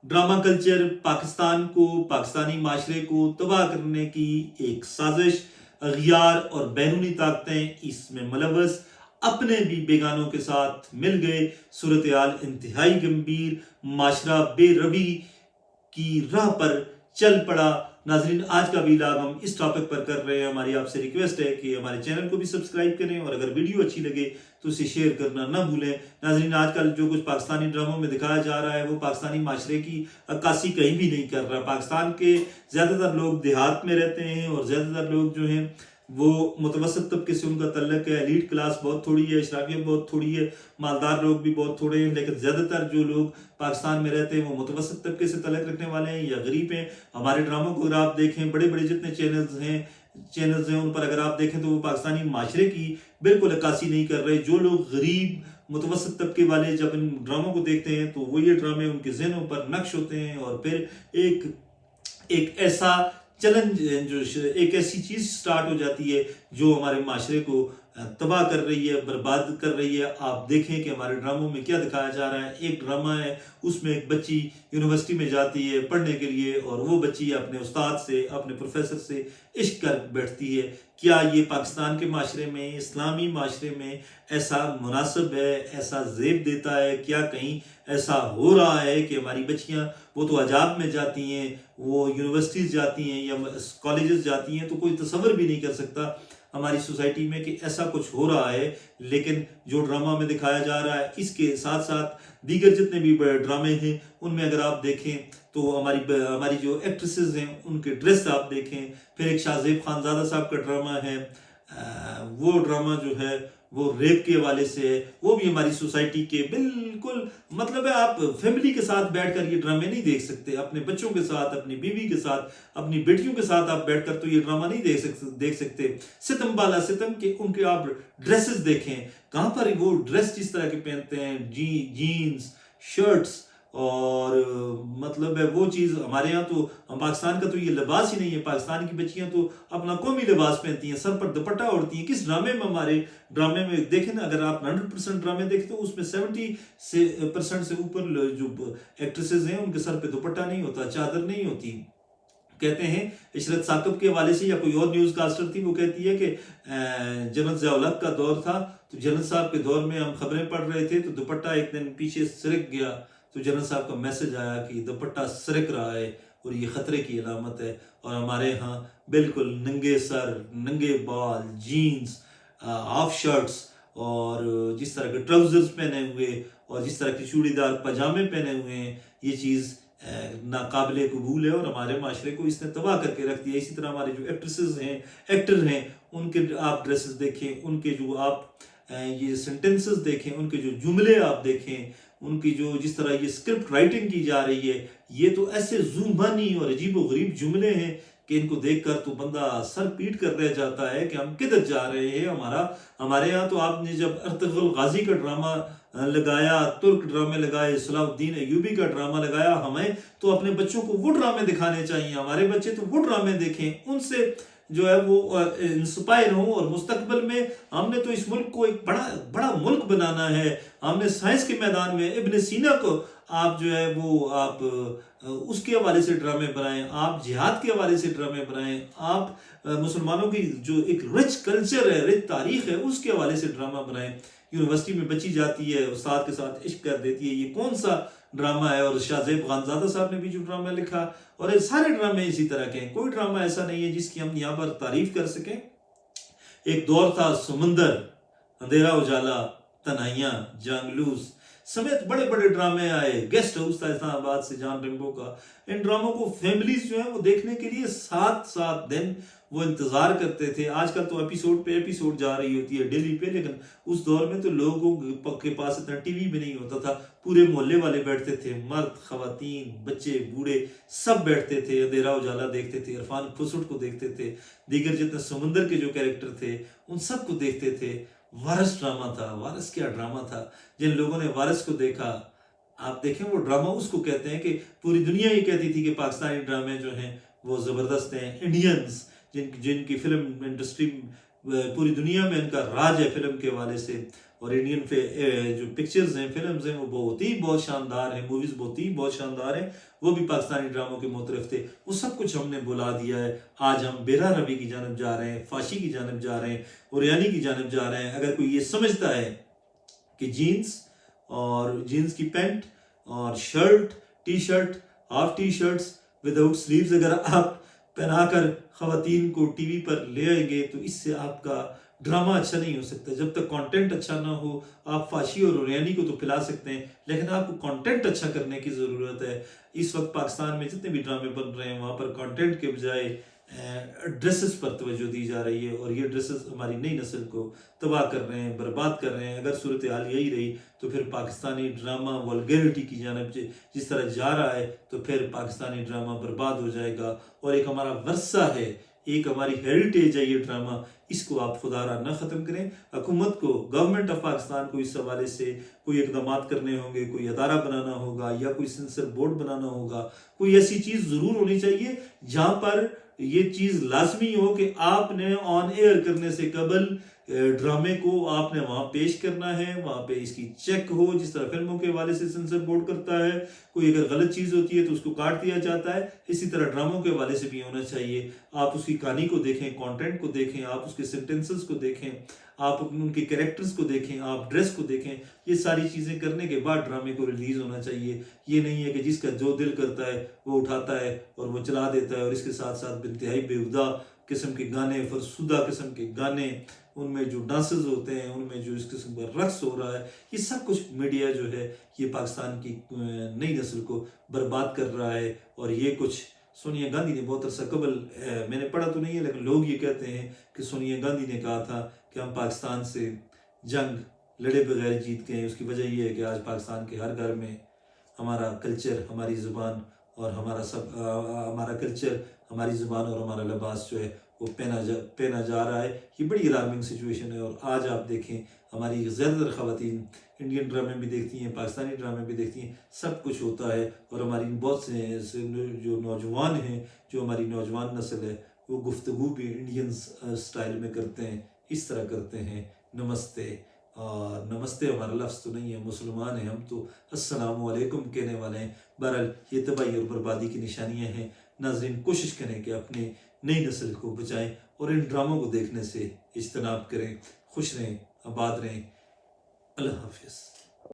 Drama culture Pakistan को, पाकिस्तानी माशरे को तबाह करने की एक साजिश। अगियार और बैरूनी ताकतें इसमें मुलव्वस, अपने भी बेगानों के साथ मिल गए। सूरत हाल इंतहाई गंभीर, माशरा बेरबी की राह पर चल पड़ा। नाजरीन, आज का व्लॉग हम इस टॉपिक पर कर रहे हैं। हमारी आपसे रिक्वेस्ट है कि हमारे चैनल को भी सब्सक्राइब करें और अगर वीडियो अच्छी लगे तो उसे शेयर करना ना भूलें। नाजरीन, आजकल जो कुछ पाकिस्तानी ड्रामों में दिखाया जा रहा है वो पाकिस्तानी माशरे की अक्कासी कहीं भी नहीं कर रहा। पाकिस्तान के ज़्यादातर लोग देहात में रहते हैं और ज़्यादातर लोग जो हैं वो मुतवसत तबके से उनका तल्लक है। एलीट क्लास बहुत थोड़ी है, इशराफिया बहुत थोड़ी है, मालदार लोग भी बहुत थोड़े हैं, लेकिन ज़्यादातर जो लोग पाकिस्तान में रहते हैं वो मुतवसत तबके से तल्लक रखने वाले हैं या गरीब हैं। हमारे ड्रामों को अगर आप देखें, बड़े बड़े जितने चैनल्स हैं उन पर अगर आप देखें तो वो पाकिस्तानी माशरे की बिल्कुल अक्कासी नहीं कर रहे। जो लोग गरीब मुतवसत तबके वाले जब इन ड्रामों को देखते हैं तो वो ये ड्रामे उनके जहनों पर नक्श होते हैं और फिर एक एक ऐसा चैलेंज, जो एक ऐसी चीज स्टार्ट हो जाती है जो हमारे माशरे को तबाह कर रही है, बर्बाद कर रही है। आप देखें कि हमारे ड्रामों में क्या दिखाया जा रहा है। एक ड्रामा है, उसमें एक बच्ची यूनिवर्सिटी में जाती है पढ़ने के लिए और वो बच्ची अपने उस्ताद से, अपने प्रोफेसर से इश्क कर बैठती है। क्या ये पाकिस्तान के माशरे में, इस्लामी माशरे में ऐसा मुनासिब है, ऐसा जेब देता है? क्या कहीं ऐसा हो रहा है कि हमारी बच्चियां वो तो अजाब में जाती हैं, वो यूनिवर्सिटीज़ जाती हैं या कॉलेजेस जाती हैं, तो कोई तसव्वुर भी नहीं कर सकता हमारी सोसाइटी में कि ऐसा कुछ हो रहा है। लेकिन जो ड्रामा में दिखाया जा रहा है, इसके साथ साथ दीगर जितने भी बड़े ड्रामे हैं उनमें अगर आप देखें तो हमारी जो एक्ट्रेसेस हैं उनके ड्रेस आप देखें। फिर एक शाहजेब खानजादा साहब का ड्रामा है, वो ड्रामा जो है वो रेप के हवाले से है। वो भी हमारी सोसाइटी के बिल्कुल, मतलब है आप फैमिली के साथ बैठकर ये ड्रामे नहीं देख सकते। अपने बच्चों के साथ, अपनी बीवी के साथ, अपनी बेटियों के साथ आप बैठकर तो ये ड्रामा नहीं देख सकते। सितम बाला सितम के उनके आप ड्रेसेस देखें, कहाँ पर वो ड्रेस जिस तरह के पहनते हैं, जीन्स, शर्ट्स, और मतलब है वो चीज़ हमारे यहाँ तो, पाकिस्तान का तो ये लिबास ही नहीं है। पाकिस्तान की बच्चियां तो अपना कौमी लिबास पहनती हैं, सर पर दुपट्टा ओढ़ती हैं। किस ड्रामे में, हमारे ड्रामे में देखें ना, अगर आप 100% ड्रामे देखें तो उसमें 70% से ऊपर जो एक्ट्रेसेस हैं उनके सर पे दुपट्टा नहीं होता, चादर नहीं होती। कहते हैं इशरत साकब के हवाले से या कोई और न्यूज़ कास्टर थी, वो कहती है कि जनरल ज़िया-उल-हक का दौर था तो जनरल साहब के दौर में हम खबरें पढ़ रहे थे तो दुपट्टा एक दिन पीछे सरक गया तो जनरल साहब का मैसेज आया कि दुपट्टा सरक रहा है और ये खतरे की अलामत है। और हमारे यहाँ बिल्कुल नंगे सर, नंगे बाल, जीन्स, हाफ शर्ट्स और जिस तरह के ट्राउजर्स पहने हुए और जिस तरह के चूड़ीदार पजामे पहने हुए हैं, ये चीज़ नाकाबिले कबूल है और हमारे माशरे को इसने तबाह करके रख दिया। इसी तरह हमारे जो एक्ट्रेसेस हैं, एक्टर हैं, उनके आप ड्रेसेस देखें, उनके जो आप ये सेंटेंसेस देखें, उनके जो जुमले आप देखें, उनकी जो जिस तरह ये स्क्रिप्ट राइटिंग की जा रही है, ये तो ऐसे जुबानी और अजीब गरीब जुमले हैं कि इनको देखकर तो बंदा सर पीट कर रह जाता है कि हम किधर जा रहे हैं। हमारे यहाँ तो आपने जब अर्तुगरुल गाजी का ड्रामा लगाया, तुर्क ड्रामे लगाए, सलाहुद्दीन अय्यूबी का ड्रामा लगाया, हमें तो अपने बच्चों को वो ड्रामे दिखाने चाहिए। हमारे बच्चे तो वो ड्रामे देखें, उनसे जो है वो इंस्पायर हो और मुस्तकबिल में हमने तो इस मुल्क को एक बड़ा बड़ा मुल्क बनाना है। हमने साइंस के मैदान में इब्न सीना को आप जो है वो आप उसके हवाले से ड्रामे बनाएं, आप जिहाद के हवाले से ड्रामे बनाएं, आप मुसलमानों की जो एक रिच कल्चर है, रिच तारीख है, उसके हवाले से ड्रामा बनाएं। यूनिवर्सिटी में बच्ची जाती है, उस्ताद के साथ इश्क कर देती है, ये कौन सा ड्रामा है? और शाहजेब खानजादा साहब ने भी जो ड्रामा लिखा, और ये सारे ड्रामे इसी तरह के हैं। कोई ड्रामा ऐसा नहीं है जिसकी हम यहाँ पर तारीफ कर सकें। एक दौर था समंदर, अंधेरा उजाला, तन्हाइयां, जांगलूस समेत बड़े बड़े ड्रामे आए। गेस्ट हाउस था इस्लामाबाद से जॉन रेम्बो का। इन ड्रामों को फैमिलीज जो है वो देखने के लिए 7-7 दिन वो इंतजार करते थे। आजकल तो एपिसोड पे एपिसोड जा रही होती है डेली पे, लेकिन उस दौर में तो लोगों के पास इतना टीवी भी नहीं होता था। पूरे मोहल्ले वाले बैठते थे, मर्द, खवातीन, बच्चे, बूढ़े सब बैठते थे, अंधेरा उजाला देखते थे, इरफान खुसुट को देखते थे, दीगर जितने समुंदर के जो कैरेक्टर थे उन सबको देखते थे। वारिस ड्रामा था, वारिस क्या ड्रामा था। जिन लोगों ने वारिस को देखा, आप देखें वो ड्रामा उसको कहते हैं कि पूरी दुनिया ये कहती थी कि पाकिस्तानी ड्रामे जो हैं वो ज़बरदस्त हैं। इंडियंस जिनकी फिल्म इंडस्ट्री पूरी दुनिया में इनका राज है फिल्म के हवाले से, اور انڈین جو پکچرز ہیں فلمز ہیں وہ بہت شاندار ہیں, موویز بہت شاندار ہیں, وہ بھی پاکستانی ڈراموں کے مترف تھے. وہ سب کچھ ہم نے بلا دیا ہے. آج ہم بیرا روی کی جانب جا رہے ہیں, فاشی کی جانب جا رہے ہیں, اوریانی کی جانب جا رہے ہیں. اگر کوئی یہ سمجھتا ہے کہ جینز کی پینٹ اور shirt, T shirt, half T shirts without sleeves اگر آپ پہنا کر خواتین کو ٹی وی پر لے آئیں گے تو اس سے آپ کا ڈرامہ اچھا نہیں ہو سکتا. جب تک کانٹینٹ اچھا نہ ہو, آپ فاشی اور اوریانی کو تو پھیلا سکتے ہیں, لیکن آپ کو کانٹینٹ اچھا کرنے کی ضرورت ہے. اس وقت پاکستان میں جتنے بھی ڈرامے بن رہے ہیں وہاں پر کانٹینٹ کے بجائے ڈریسز پر توجہ دی جا رہی ہے, اور یہ ڈریسز ہماری نئی نسل کو تباہ کر رہے ہیں, برباد کر رہے ہیں. اگر صورتحال یہی رہی تو پھر پاکستانی ڈرامہ والگیرٹی کی جانب جس طرح جا رہا ہے تو پھر پاکستانی ڈرامہ برباد ہو جائے گا. اور ایک ہمارا ورثہ ہے, ایک ہماری ہیریٹیج ہے یہ ڈرامہ, اس کو آپ خدا را نہ ختم کریں. حکومت کو, گورنمنٹ آف پاکستان کو اس حوالے سے کوئی اقدامات کرنے ہوں گے, کوئی ادارہ بنانا ہوگا یا کوئی سینسر بورڈ بنانا ہوگا. کوئی ایسی چیز ضرور ہونی چاہیے جہاں پر یہ چیز لازمی ہو کہ آپ نے آن ایئر کرنے سے قبل ڈرامے کو آپ نے وہاں پیش کرنا ہے, وہاں پہ اس کی چیک ہو, جس طرح فلموں کے حوالے سے سینسر بورڈ کرتا ہے. کوئی اگر غلط چیز ہوتی ہے تو اس کو کاٹ دیا جاتا ہے, اسی طرح ڈراموں کے حوالے سے بھی ہونا چاہیے. آپ اس کی کہانی کو دیکھیں, کانٹینٹ کو دیکھیں, آپ اس کے سینٹنسز کو دیکھیں, آپ ان کے کریکٹرز کو دیکھیں, آپ ڈریس کو دیکھیں. یہ ساری چیزیں کرنے کے بعد ڈرامے کو ریلیز ہونا چاہیے. یہ نہیں ہے کہ جس کا جو دل کرتا ہے وہ اٹھاتا ہے اور وہ چلا دیتا ہے, اور اس کے ساتھ ساتھ انتہائی بیہودہ قسم کے گانے, فرسودہ قسم کے گانے, ان میں جو ڈانسز ہوتے ہیں, ان میں جو اس قسم کا رقص ہو رہا ہے, یہ سب کچھ میڈیا جو ہے یہ پاکستان کی نئی نسل کو برباد کر رہا ہے. اور یہ کچھ سونیا گاندھی نے بہت عرصہ قبل, میں نے پڑھا تو نہیں ہے لیکن لوگ یہ کہتے ہیں کہ سونیا گاندھی نے کہا تھا کہ ہم پاکستان سے جنگ لڑے بغیر جیت گئے. اس کی وجہ یہ ہے کہ آج پاکستان کے ہر گھر میں ہمارا کلچر, ہماری زبان اور ہمارا کلچر, ہماری زبان اور ہمارا لباس جو ہے وہ پہنا جا رہا ہے. یہ بڑی الارمنگ سچویشن ہے. اور آج آپ دیکھیں ہماری زیادہ تر خواتین انڈین ڈرامے بھی دیکھتی ہیں, پاکستانی ڈرامے بھی دیکھتی ہیں, سب کچھ ہوتا ہے. اور ہماری بہت سے جو نوجوان ہیں, جو ہماری نوجوان نسل ہے, وہ گفتگو بھی انڈین سٹائل میں کرتے ہیں, اس طرح کرتے ہیں, نمستے. اور نمستے ہمارا لفظ تو نہیں ہے, مسلمان ہیں ہم تو السلام علیکم کہنے والے ہیں. بہرحال یہ تباہی اور بربادی کی نشانیاں ہیں. ناظرین, کوشش کریں کہ اپنے نئی نسل کو بچائیں اور ان ڈراموں کو دیکھنے سے اجتناب کریں. خوش رہیں, آباد رہیں. اللہ حافظ.